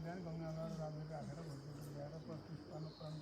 ध्यान गङ्गाबाट राखेर राखेर भोलि ल्याएर 25 अनुप्रान्त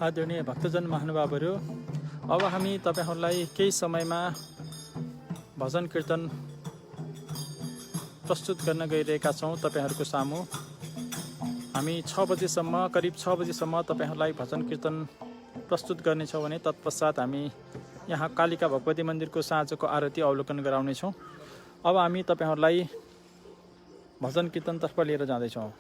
आदरणीय भक्तजन महानुभावहरू, अब हामी तपाईहरुलाई केही समयमा भजन कीर्तन प्रस्तुत गर्न गइरहेका छौं। तपाईहरुको सामु हामी 6 बजेसम्म करिब 6 बजेसम्म तपाईहरुलाई भजन कीर्तन प्रस्तुत गर्नेछौं भने तत्पश्चात हामी यहाँ कालिका भगवती मन्दिरको साँझको आरती अवलोकन गराउने छौं। अब हामी तपाईहरुलाई भजन कीर्तनतर्फ लिएर जाँदैछौं।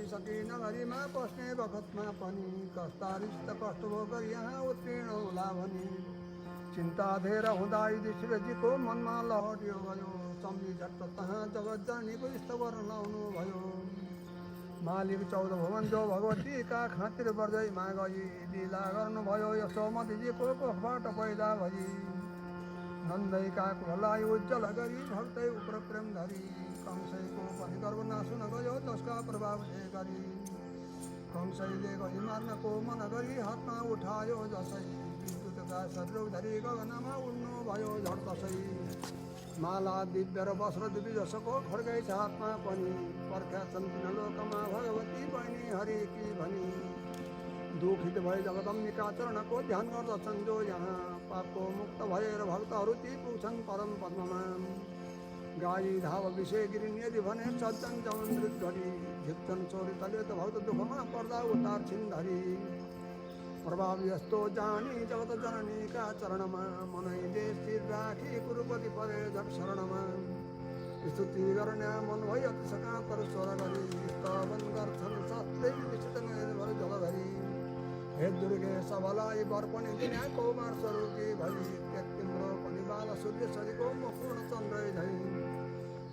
सकीनभरिमा पस्ने बखतमा पनि कस्तारिस्त कस्तो भोकर यहाँ उत्तीर्ण होला भनी चिन्ता धेर हुँदा युधिष्ठिरजीको मनमा लहट्यो भयो। सम्झी झट्ट तहाँ जगत जननीको स्तवर लाउनु भयो। मालिक 14 भुवन जो भगवतीका खातिर बर्दैमा गई लीला गर्नुभयो। यशोमतीजीको कोखबाट पैदा भई नन्दैका कुललाई उज्जवल गरी भक्तै उपर प्रेम धरी कंसैको पनि गर्व नासुन गयो जसका प्रभावले गरी कंसैले गरी मार्नको मन गरी हातमा उठायो जसै विद्युतका शत्रु धरी गगनमा उड्नु भयो झट तसै माला दिव्य र वस्त्र दिव्य जसको खड्गै छ हातमा पनि पर्ख्या छन् तीन लोकमा भगवती बहिनी हरिकी भनी दुखित भए जगदम्बिका चरणको ध्यान गर्दछन् जो यहाँ पापको मुक्त भएर भक्तहरू ती पुग्छन् परम पद्ममा। गाई धाव विषय गिरिन यदि भने सज्जन जमन्द्रित गरी झिप्छन् चोरी तले त भक्त दुःखमा पर्दा उतार्छिन् धरी प्रभाव यस्तो जानी जगत जननीका चरणमा मनैले स्थिर राखी कुरुपति परे झट शरणमा स्तुति गर्ने मन भई अति सकातर स्वर गरी स्तवन गर्छन् साथै विचित निर्भर जलधरी हे दुर्गे सबलाई वर पनि दिने कौमार स्वरूपी भई तिम्रो पनि बाल सूर्य शरीको मुखपूर्ण चन्द्रै झै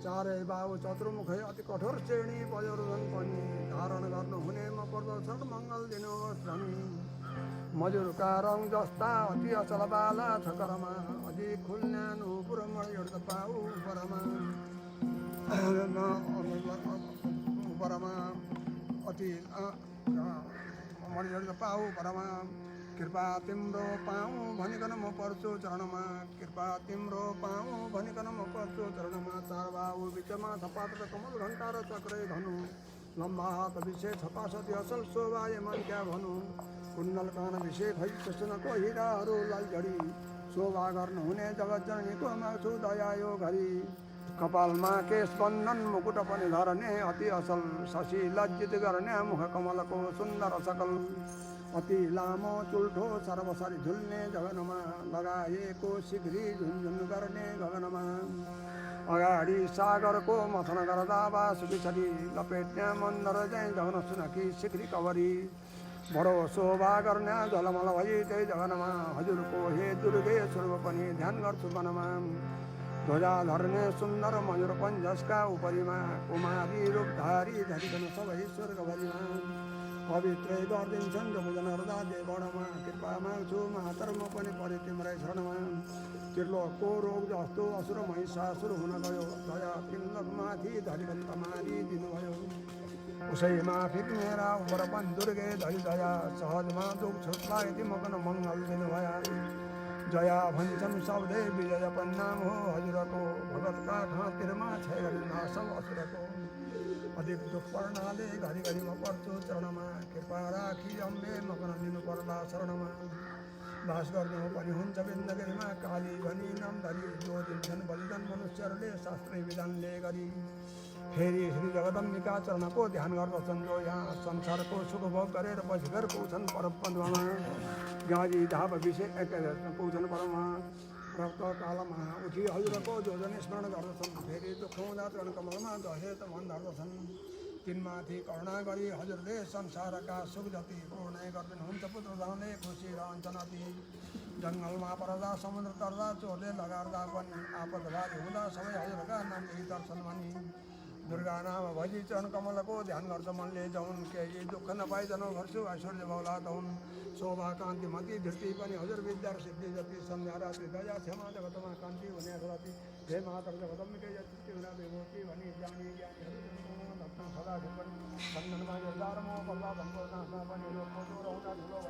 चारै बाहु चतुर्मुखै अति कठोर श्रेणी पयोर्धन पनि धारण गर्नु हुने म पर्दछन् मङ्गल दिनुहोस् धनी मजुरका रङ जस्ता अति अचल बाला छकरमा अझै खुल्न्यानु पुरमण एउटा पाउ उपरमा अति मणिहरू पाऊ परमा कृपा तिम्रो पाऊँ भनिकन म पर्छु चरणमा कृपा तिम्रो पाऊँ भनिकन म पर्छु चरणमा चार बाहु बिचमा छपात र कमल घण्टा र चक्रै धनु लम्बा हात विषय छपासती असल शोभा मन क्या भनु कुण्डल कान विषय खै सुनको हिराहरूलाई घडी शोभा गर्नुहुने जगत जननीको माग्छु दया यो घरी कपालमा केश बन्धन मुकुट पनि धर्ने अति असल शशि लज्जित गर्ने मुख कमलको सुन्दर सकल अति लामो चुल्ठो सर्वसरी झुल्ने गगनमा लगाएको शिग्री झुनझुन गर्ने गगनमा अगाडि सागरको मथन गर्दा बासुकी लपेट्ने मन्दर चाहिँ जगन सुनकी शिखरी कवरी बडो शोभा गर्ने झलमल भई त्यही जगनमा हजुरको हे दुर्गे स्वरूप पनि ध्यान गर्छु वनमा ध्वजा धर्ने सुन्दर मयूर पञ्जसका उपरिमा कुमारी रूपधारी धरिकन सबै स्वर्गभरिमा पवित्रै गरिदिन्छन् जो भजन गर्दा देवगणमा कृपा माग्छु महातर्म पनि परे तिम्रै शरणमा त्रिलोकको रोग जस्तो असुर महिषासुर हुन गयो दया तिलकमाथि धरिकन तमारी दिनुभयो उसैमा फिक मेरा उमर पनि दुर्गे धरि दया सहजमा दुख छुट्ला यति मगन मङ्गल दिनुभया जया भन्छन् सबले विजय पनि नाम हो हजुरको भगतका ठाँतिरमा छैन सब असुरको अधिक दुख पर्नाले घरिघरि म पर्छु चरणमा कृपा राखी अम्बे मगन दिनु पर्ला शरणमा बास गर्नु पनि हुन्छ बिन्दगिरीमा काली भनी नाम धरी जो दिन्छन् बलिदान मनुष्यहरूले शास्त्रीय विधानले गरी फेरि श्री जगदम्बिका चरणको ध्यान गर्दछन् जो यहाँ संसारको सुख भोग गरेर पछि घर पुग्छन् परमपदमा गाजी धाप अभिषेक पुग्छन् परमा रक्त कालमा उठी हजुरको जोजन स्मरण गर्दछन् फेरि दुःख हुँदा चरण कमलमा दहे त मन धर्दछन् तिनमाथि करुणा गरी हजुरले संसारका सुख जति पूर्णै गरिदिनुहुन्छ पुत्र धामले खुसी रहन्छन् अति जङ्गलमा पर्दा समुद्र तर्दा चोरले लगार्दा पनि आपदभारी हुँदा सबै हजुरका नाम यही दर्शन भनी दुर्गा नाम भजी चरण कमलको ध्यान गर्छ मनले जाउन् केही दुःख नपाइजन गर्छु ऐश्वर्य बहुला दहुन् शोभा कान्ति मती धृति पनि हजुर विद्या सिद्धि जति सन्ध्या रात्रि दया क्षमा जगतमा कान्ति हुने राति हे माता जगदम्बिके जति विभूति भनी ज्ञानी ज्ञानी भक्तमा सदा पनि बन्धनमा योद्धारमा पर्दा भन्को नाशमा पनि लोकको चोर हुँदा ठुलो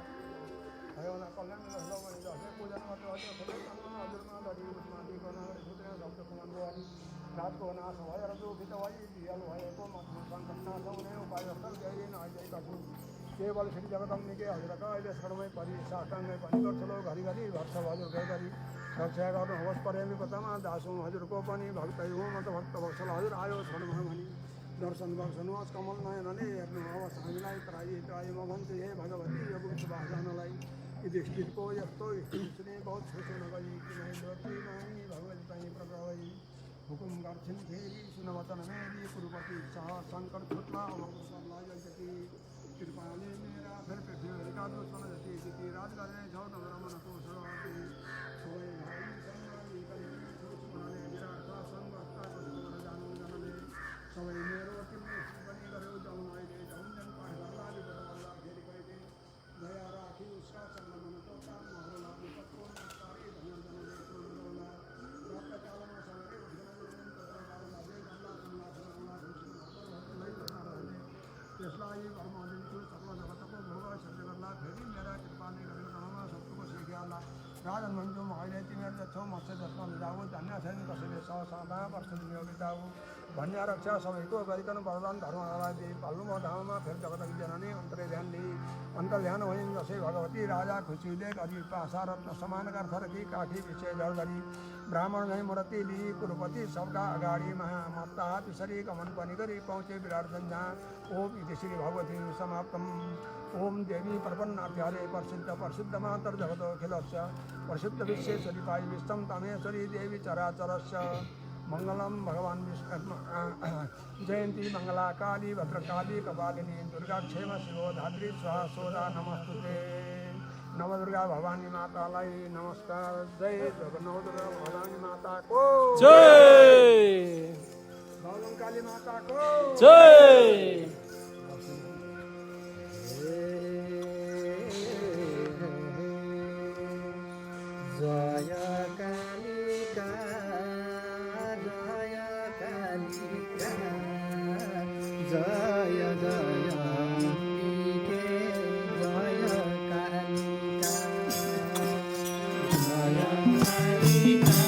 भयो न कल्याण ठुलो भने दसैँ पूजन गर्नु हजुरमा धरी उसमाथि गर्न सुत्रे शब्द कुमन गरी रातको नाश भयो र दुखित भई दियल भएको मथमा सङ्कट नाश हुने उपाय स्थल गई नआइदिएका छु केवल श्री जगदम्बिके हजुरका अहिले शरणमै परि साष्टाङ्गै पनि गर्छलो घरिघरि भक्त हजुरकै गरी रक्षा गर्नुहोस् प्रेमी पतामा दासौँ हजुरको पनि भक्तै हो म त भक्त वत्सल हजुर आयो शरणमा भनी दर्शन गर्छनुहोस् कमल नयनले हेर्नुहोस् हामीलाई त्राई त्राई म भन्छु हे भगवती यो बुझ भाषानलाई युधिष्ठिरको यस्तो स्थिति बहुत खुसी नगरी किनकि भगवती पनि प्रभावै हुकुम गर्छन् फेरि सुनवचन मेरी कुरुपति शाह शङ्कर छुट्ला अवसरलाई जति कृपाले मेरा फेर पृथ्वीका दुश्मन जति जति राज गर्ने छौ नगरमनको सबै भाइ सबै मेरो तिम्रो पनि गऱ्यो जाउँ अहिले जाउँ पाठ गर्दा गर्दा फेरि कहिले दया राखी उसका चन्द्रमनको काम महरो लाग्नु पक्को नस्तारी धन्यवाद कालमा सबै त्यसलाई घरमा दिन्छु सर्व जगतको भोग सत्य गर्ला फेरि मेरा कृपाले गरेर गणमा सत्तुको सिकिहाल्ला राजन भन्छु म अहिले तिमीहरू जच्छौ मत्स्य जसमा मिलाऊ धन्य छैन कसैले सदा वर्ष दिने बिताऊ भन्य रक्षा सबैको गरिकन वरदान धर्मलाई दिई पाल्नु म धाममा फेरि जगतकी जननी अन्तरे ध्यान दिई अन्तर्ध्यान भइन् जसै भगवती राजा खुसीले गरी पासा रत्न समान गर्थ रखी काठी विषय जल गरी ब्राह्मण झैँ मूर्ति लिई कुरुपति सबका अगाडि महामत्ता त्यसरी गमन पनि गरी पहुँचे विराट जहाँ ओम इति श्री भगवती समाप्तम ओम देवी प्रपन्नाभ्यारे प्रसिद्ध प्रसिद्ध मातर जगतो अखिलस्य प्रसिद्ध विश्वेश्वरी पाई विष्टम तमेश्वरी देवी चराचरस्य मंगलम भगवान विष्णु जयंती मंगला काली भद्रकाली कपालिनी दुर्गा क्षेम शिवो धात्री स्वाहा सोदा नमस्तुते नवदुर्गा भवानी मातालाई नमस्कार जय जगन्नाथ भवानी माता को जय भगवान काली माता को जय जय कालिका जय कालिका जय जय अम्बिके जय कालिका जय कालिका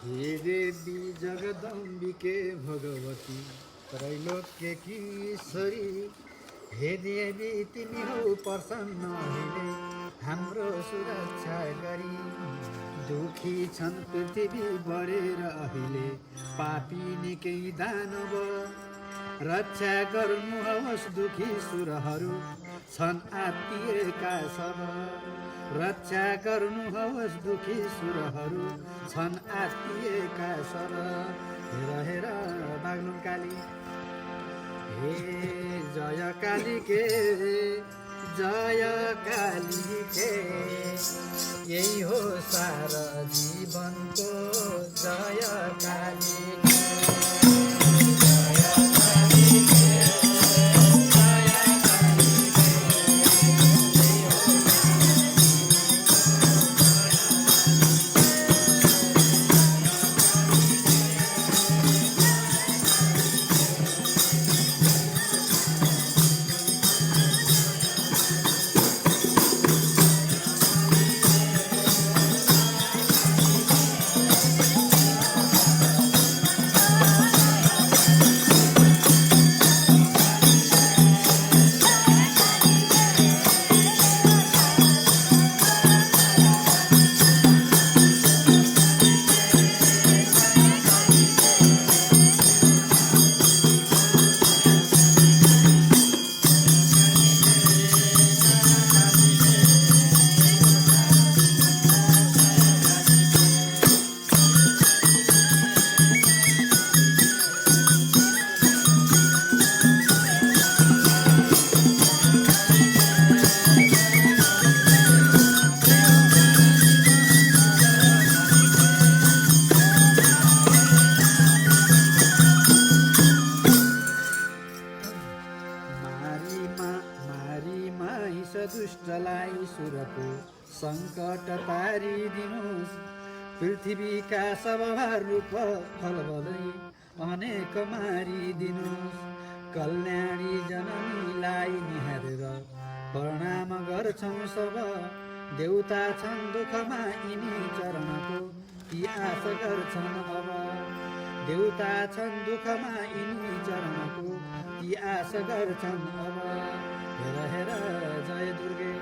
हे देवी जगदम्बिके भगवती त्रैलोक्यकी ईश्वरी, हे देवी तिमी हौ प्रसन्न अहिले हाम्रो सुरक्षा गरी। दुखी छन् पृथ्वी बढेर अहिले पापी निकै दानव, रक्षा गर्नुहोस् दुखी सुरहरू छन् आत्तिएका सब। रक्षा गर्नुहोस् दुखी सुरहरू छन् आत्तिएका सब। हेर हेर बाग्लुङ काली, हे जय काली के जय काली के, यही हो सारा जीवनको जय काली के। दुष्टलाई सुरको सङ्कट पारिदिनुहोस्। पृथ्वीका सबभर रूप फलबलै अनेक मारिदिनुहोस्। कल्याणी जननीलाई निहारेर प्रणाम गर्छौँ सब। देउता छन् दुःखमा यिनी चरणको ती आश गर्छन् अब। देउता छन् दुःखमा यिनी चरणको ती आश गर्छन् अब। हेर हेर जय दुर्गे,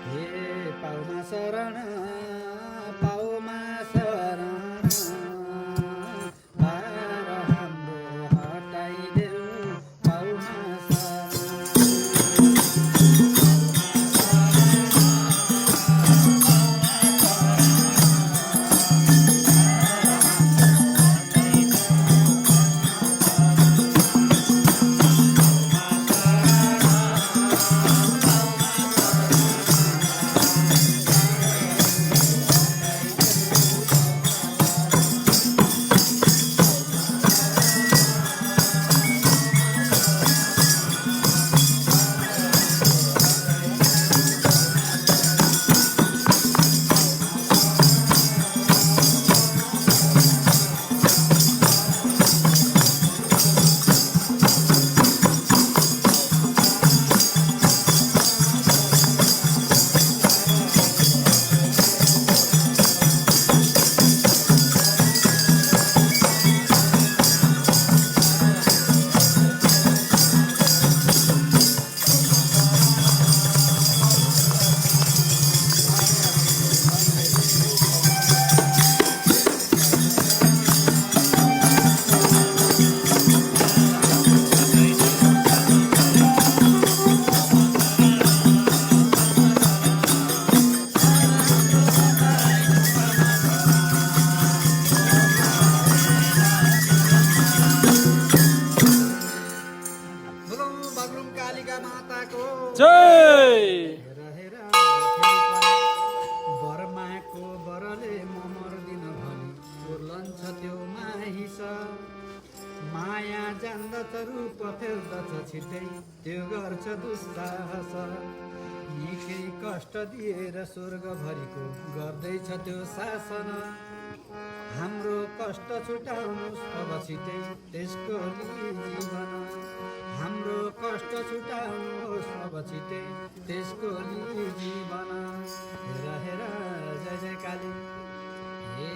हे पाउमा शरण पाउमा शरण, भार हाम्रो हटाइदेऊ पाउमा माया जान्दछ रूप फेर्दछ छिट्टै त्यो गर्छ दुस्साहस। निकै कष्ट दिएर स्वर्गभरिको गर्दैछ त्यो शासन। हाम्रो कष्ट छुटाउनुहोस् अब छिट्टै त्यसको जीवन। हाम्रो कष्ट छुटाउनुहोस् अब छिट्टै त्यसको जीवन। हेर हेर जय जय काली, हे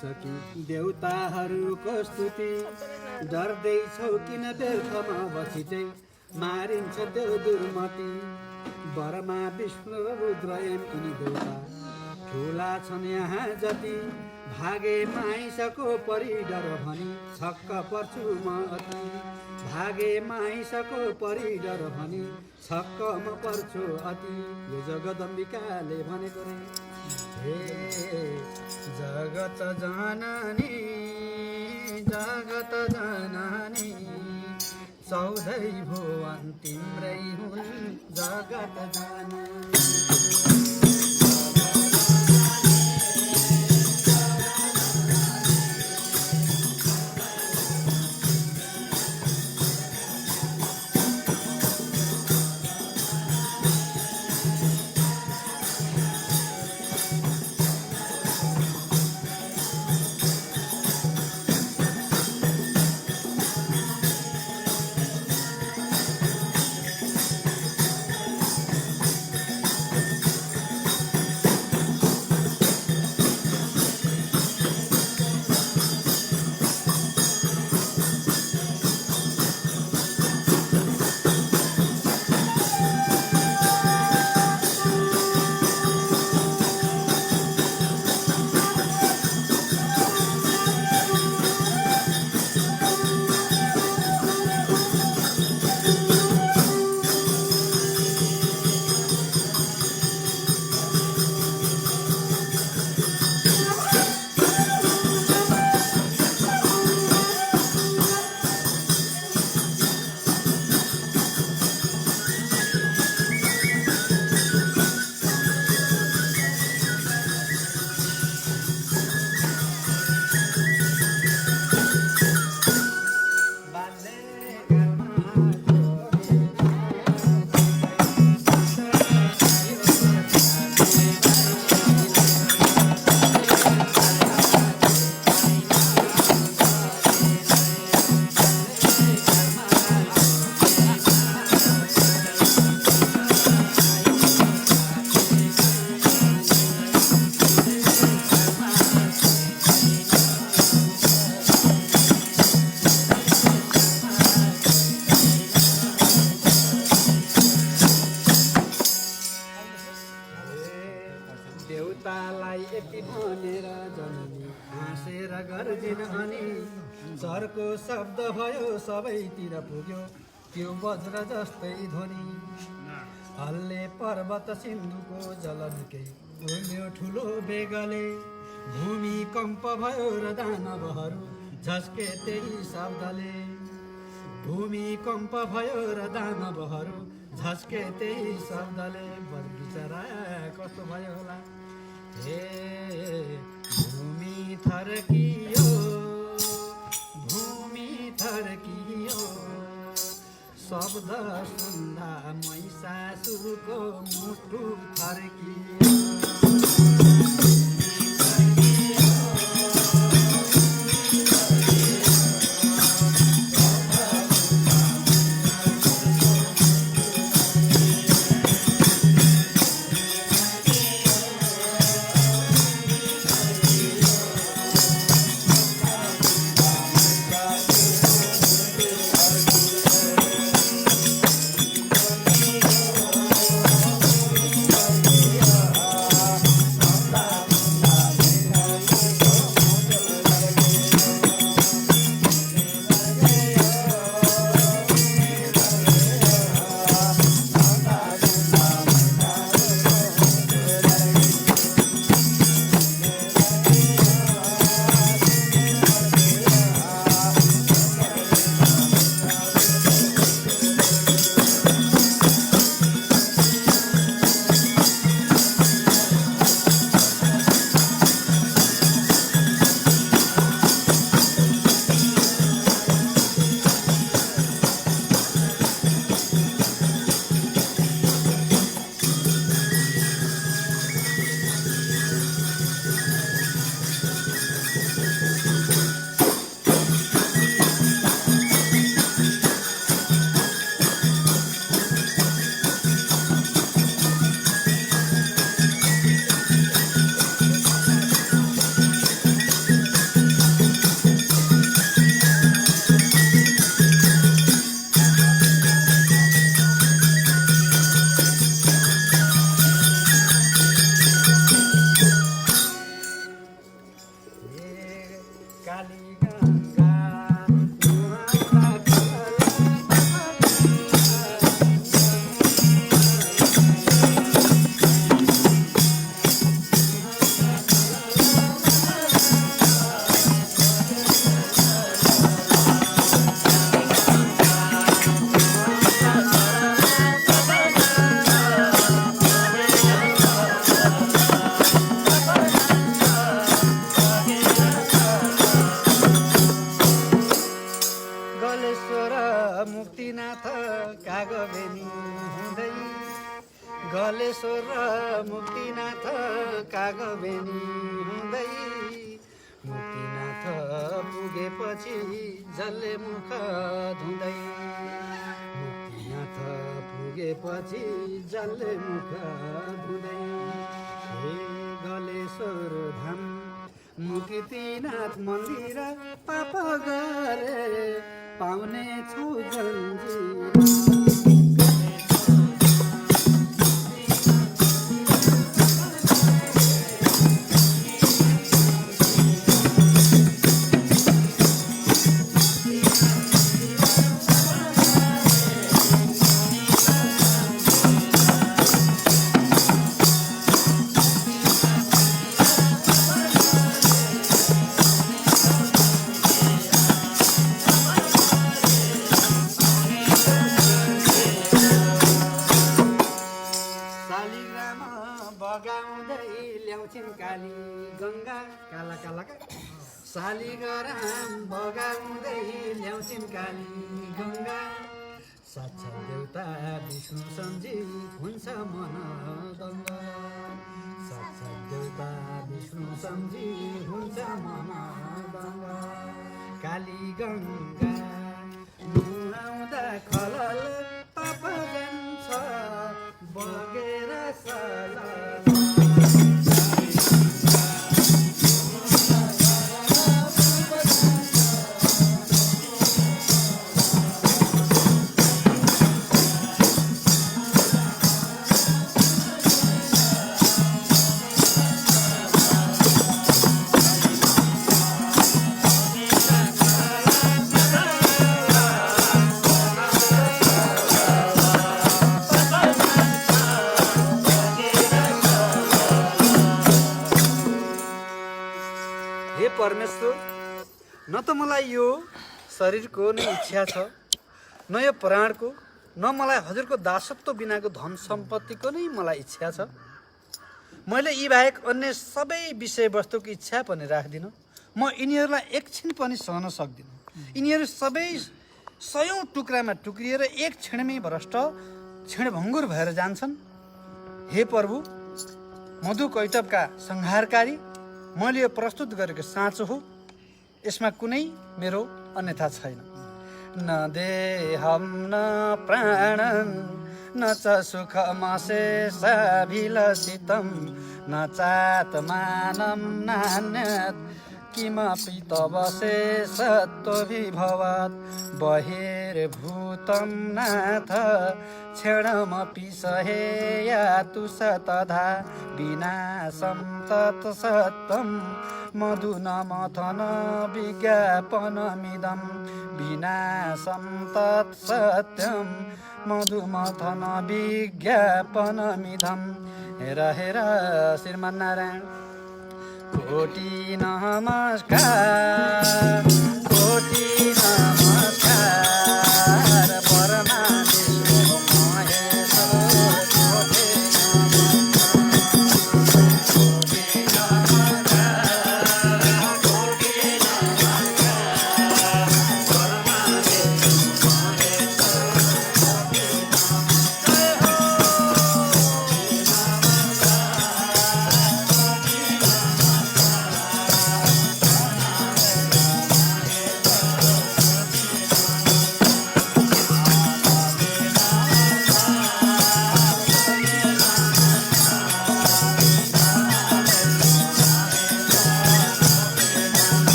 सकी देउताहरूको स्तुति डर्दैछौ किन व्यर्थमा बसिँदै मारिन्छ त्यो दुर्मति बरमा विष्णु र रुद्र एम यिनी देउता ठुला छन् यहाँ जति भागे माइसको परि डर भनी छक्क पर्छु म अति भागे माइसको परि डर भनी छक्क म पर्छु अति यो जगदम्बिकाले भनेको रे हे जगत जननी चौधै भुवन तिम्रै हुन् जगत जननी देउतालाई यति भनेर जननी हाँसेर गर्जिन अनि चर्को शब्द भयो सबैतिर पुग्यो त्यो वज्र जस्तै ध्वनि हल्ले पर्वत सिन्धुको जल निकै उल्यो ठुलो बेगले भूमिकम्प भयो र दानवहरू झस्के त्यही शब्दले भूमिकम्प भयो र दानवहरू झस्के त्यही शब्दले बल्बिचरा कस्तो भयो होला हे भूमि थर्कियो शब्द सुन्दा महिषासुरको मुटु थर्कियो गलेश्वर मुक्तिनाथ कागबेनी हुँदै गलेश्वर मुक्तिनाथ कागबेनी हुँदै मुक्तिनाथ पुगेपछि जसले मुख धुँदै मुक्तिनाथ पुगेपछि जसले मुख धुँदै हे गलेश्वर धाम मुक्तिनाथ मन्दिर पाप गरे पाउने छौ जन्जिर काली गङ्गा काला कालाका शालिग्राम बगाउँदै ल्याउँछिन् काली गङ्गा साक्षात् देउता विष्णु सम्झी हुन्छ मन दङ्ग साक्षात् देउता विष्णु सम्झी हुन्छ मन दङ्ग काली गङ्गा नुहाउँदा खलल पाप जान्छ बगेर सला परमेश्वर न त मलाई यो शरीरको नै इच्छा छ न यो प्राणको न मलाई हजुरको दासत्व बिनाको धन सम्पत्तिको नै मलाई इच्छा छ मैले यी बाहेक अन्य सबै विषयवस्तुको इच्छा पनि राख्दिनँ म यिनीहरूलाई एकछिन पनि सहन सक्दिनँ यिनीहरू सबै सयौं टुक्रामा टुक्रिएर एक क्षणमै भ्रष्ट क्षणभङ्गुर भएर जान्छन् हे प्रभु मधु कैटवका संहारकारी मैले यो प्रस्तुत गरेको साँचो हो यसमा कुनै मेरो अन्यथा छैन न देहं न प्राणं न च सुखमशेषाभिलषितं न चात्मानं नान्यत् किमपि तव शेषत्वविभवात् बहिर्भूतं नाथ क्षणमपि सहेयातु स तथा विनाशं तत्सत्यं मधुनमथन विज्ञापनमिदं विनाशं तत्सत्यं मधुमथन विज्ञापनमिदं हेर हेर श्रीमन्नारायण कोटि नमस्कार कोटि नमस्कार परमादेव महेश्वर कोटि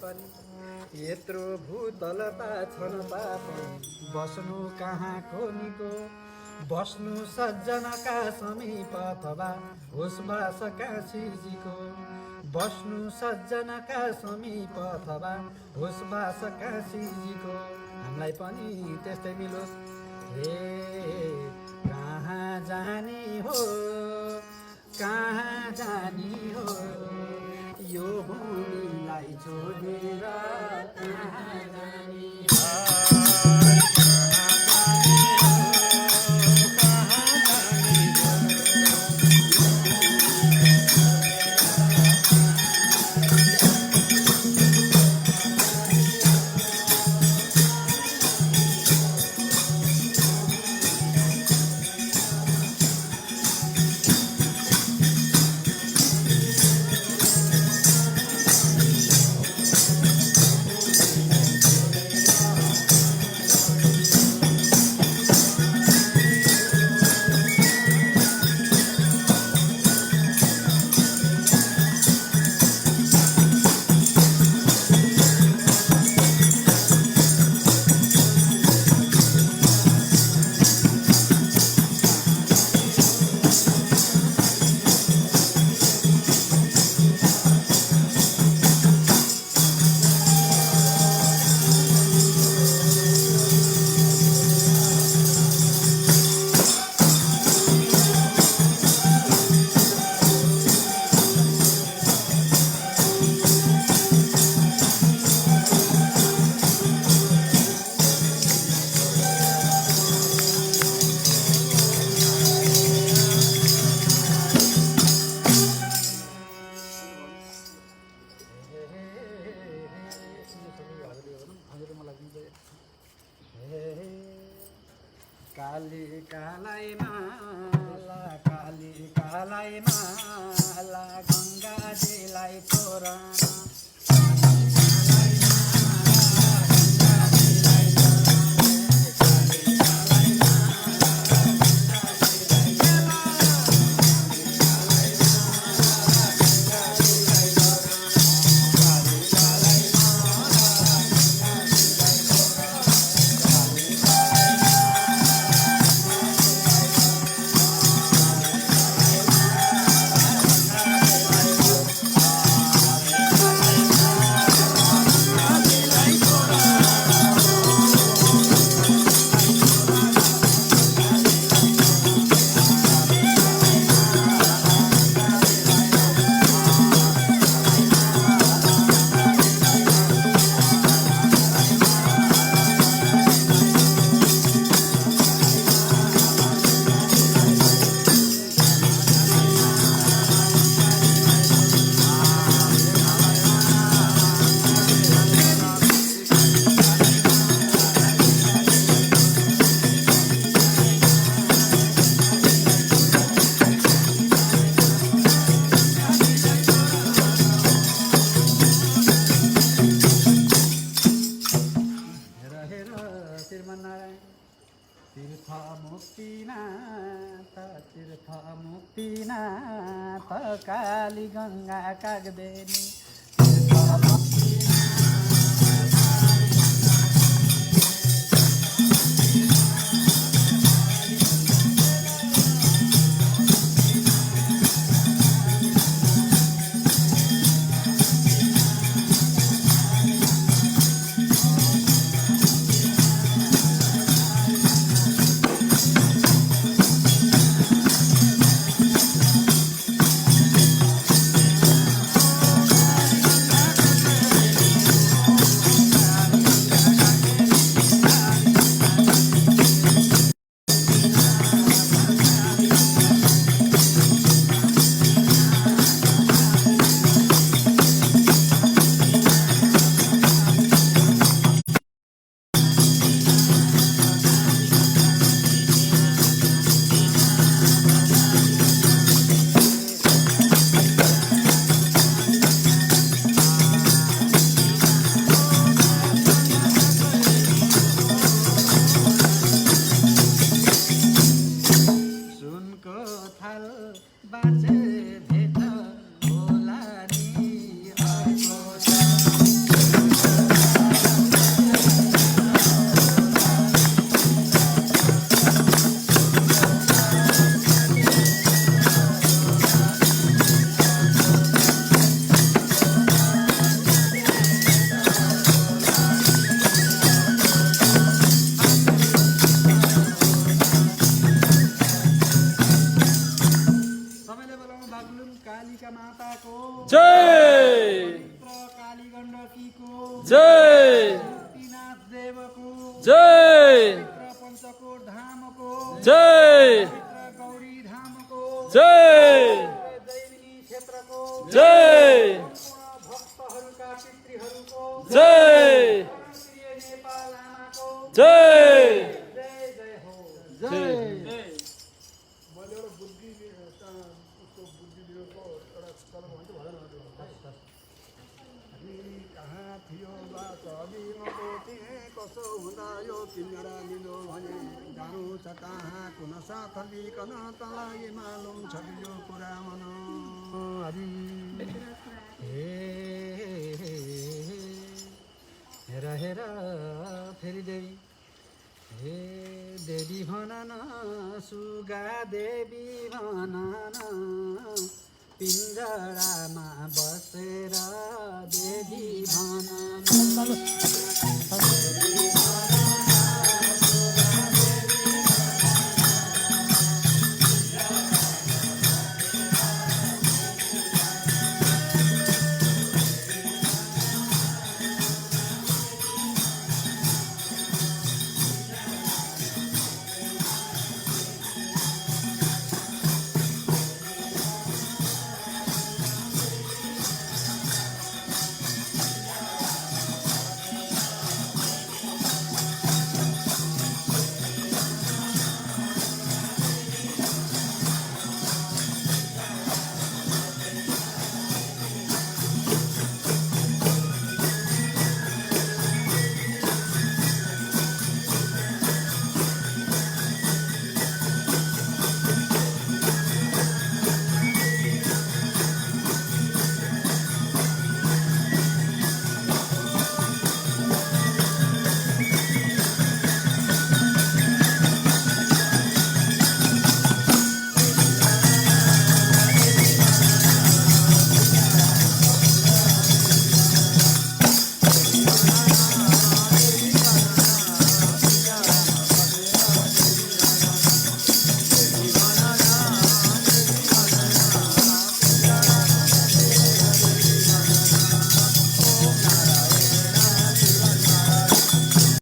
पनि यत्रो भूतलता छन् पाप बस्नु कहाँको निको बस्नु सज्जनका समीप अथवा होसबास काशीजीको बस्नु सज्जनका समीप अथवा होसबास काशीजीको हामीलाई पनि त्यस्तै मिलोस् हे कहाँ जाने हो कहाँ जाने हो यो भूमिलाई छोडेर कहाँ जाने काली कालाई माला गङ्गाजीलाई छोराना तीर्थ मुक्तिनाथ काली गङ्गा कागदेनी बाजे भेट होला नि अर्को कालिका माताको जय पवित्र काली गण्डकीको जय गोपीनाथ देवको जय पवित्र पञ्चकोट धामको जय पवित्र गौरी धामको जय दैविनी क्षेत्रको जय भक्तहरूका पितृहरूको जय श्री नेपाल आमाको जय जय जय हो। जय मैले एउटा बुद्धि उसको बुद्धि दिएको एउटा चलो भन्छु भएन कहाँ थियो बात अघिको थिएँ कसो हुँदा यो किनेर लिनु भने जानु छ कहाँ कुन साथ लिकन तँलाई मालुम छ यो कुरा मन हरि हे हेर हेर फेरि देवी हे देवी भन न सुगा देवी भन न पिञ्जरामा बसेर देवी भन न